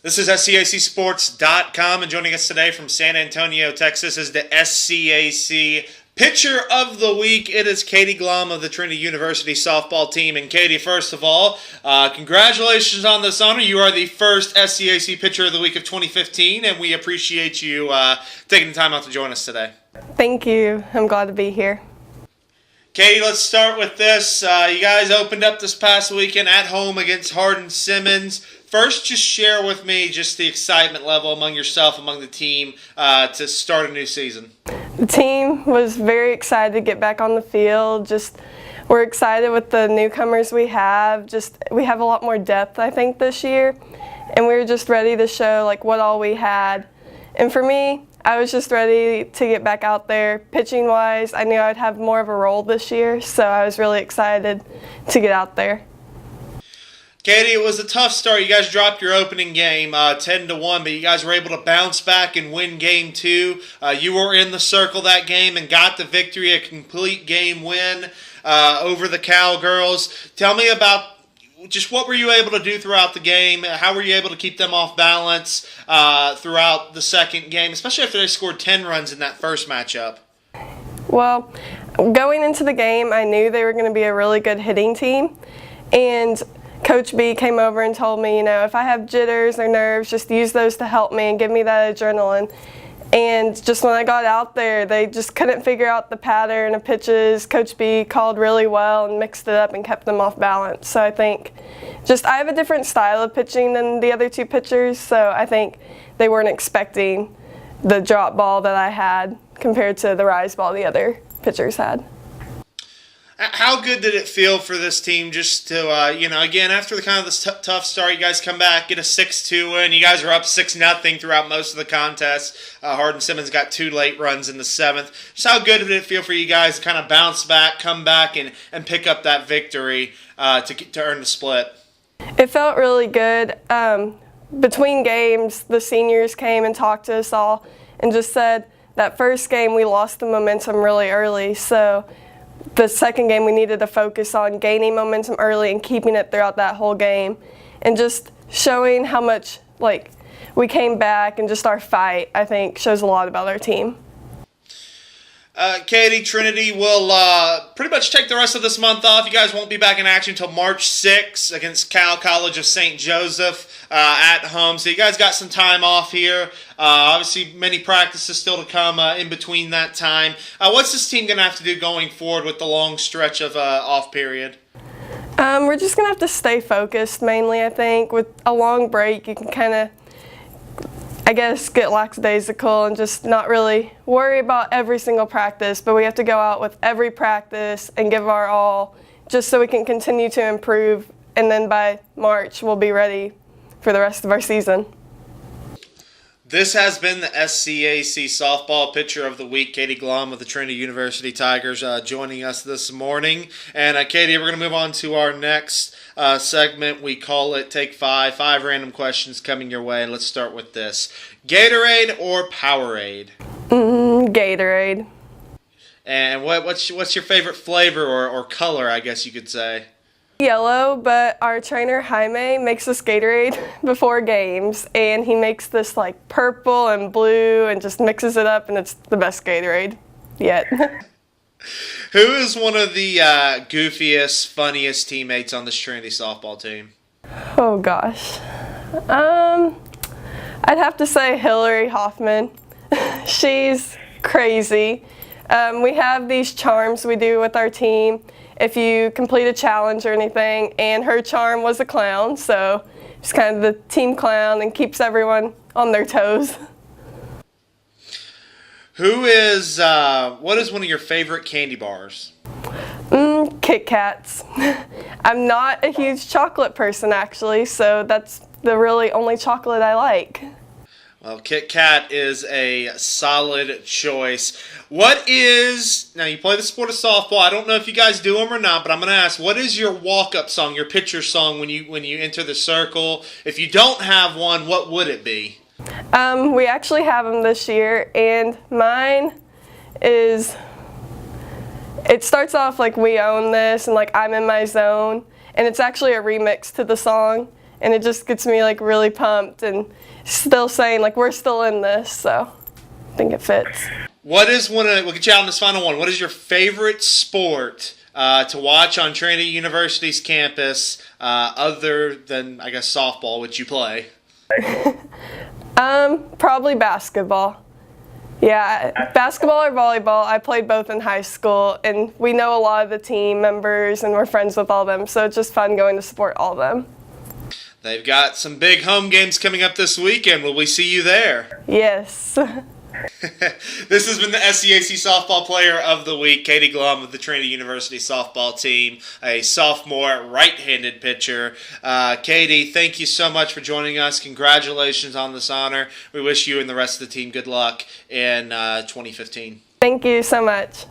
This is SCACsports.com, and joining us today from San Antonio, Texas is the SCAC Pitcher of the Week. It is Katie Glomb of the Trinity University softball team. And Katie, first of all, congratulations on this honor. You are the first SCAC Pitcher of the Week of 2015, and we appreciate you taking the time out to join us today. Thank you. I'm glad to be here. Katie, let's start with this. You guys opened up this past weekend at home against Hardin-Simmons. First, just share with me just the excitement level among yourself, among the team, to start a new season. The team was very excited to get back on the field. We're excited with the newcomers we have. We have a lot more depth, I think, this year. And we were just ready to show what all we had. And for me, I was just ready to get back out there. Pitching-wise, I knew I'd have more of a role this year, so I was really excited to get out there. Katie, it was a tough start. You guys dropped your opening game 10-1, but you guys were able to bounce back and win game 2. You were in the circle that game and got the victory, a complete game win over the Cowgirls. Tell me about just what were you able to do throughout the game? How were you able to keep them off balance throughout the second game, especially after they scored 10 runs in that first matchup? Well, going into the game, I knew they were going to be a really good hitting team. And Coach B came over and told me, if I have jitters or nerves, just use those to help me and give me that adrenaline. And just when I got out there, they just couldn't figure out the pattern of pitches. Coach B called really well and mixed it up and kept them off balance. So I think I have a different style of pitching than the other two pitchers, so I think they weren't expecting the drop ball that I had compared to the rise ball the other pitchers had. How good did it feel for this team just to, again, after the kind of this tough start, you guys come back, get a 6-2 win. You guys are up 6-0 throughout most of the contest. Hardin-Simmons got 2 late runs in the 7th. Just how good did it feel for you guys to kind of bounce back, come back, and pick up that victory to earn the split? It felt really good. Between games, the seniors came and talked to us all and just said that first game we lost the momentum really early, so the second game we needed to focus on gaining momentum early and keeping it throughout that whole game, and just showing how much we came back, and just our fight, I think, shows a lot about our team. Katie, Trinity will pretty much take the rest of this month off. You guys won't be back in action until March 6th against Cal College of St. Joseph at home. So you guys got some time off here. Obviously, many practices still to come in between that time. What's this team going to have to do going forward with the long stretch of off period? We're just going to have to stay focused mainly, I think. With a long break, you can kind of, get lackadaisical and just not really worry about every single practice, but we have to go out with every practice and give our all just so we can continue to improve, and then by March we'll be ready for the rest of our season. This has been the SCAC Softball Pitcher of the Week, Katie Glomb of the Trinity University Tigers, joining us this morning. And Katie, we're going to move on to our next segment. We call it Take 5. 5 random questions coming your way. And let's start with this. Gatorade or Powerade? Gatorade. And what's your favorite flavor or color, I guess you could say? Yellow, but our trainer Jaime makes us Gatorade before games, and he makes this purple and blue and just mixes it up, and it's the best Gatorade yet. Who is one of the goofiest, funniest teammates on this Trinity softball team? Oh gosh. I'd have to say Hillary Hoffman. She's crazy. We have these charms we do with our team if you complete a challenge or anything, and her charm was a clown, so she's kind of the team clown and keeps everyone on their toes. What is one of your favorite candy bars? Kit Kats. I'm not a huge chocolate person, actually, so that's the really only chocolate I like. Well, Kit Kat is a solid choice. Now you play the sport of softball. I don't know if you guys do them or not, but I'm going to ask, what is your walk-up song, your pitcher song when you enter the circle? If you don't have one, what would it be? We actually have them this year, and mine is, it starts off like "We Own This" and I'm in my zone, and it's actually a remix to the song, and it just gets me like really pumped and still saying like we're still in this, so I think it fits. We'll get you out on this final one. What is your favorite sport to watch on Trinity University's campus other than, I guess, softball, which you play? Probably basketball. Yeah, basketball or volleyball. I played both in high school, and we know a lot of the team members, and we're friends with all of them, so it's just fun going to support all of them. They've got some big home games coming up this weekend. Will we see you there? Yes. This has been the SCAC Softball Player of the Week, Katie Glomb of the Trinity University softball team, a sophomore right-handed pitcher. Katie, thank you so much for joining us. Congratulations on this honor. We wish you and the rest of the team good luck in 2015. Thank you so much.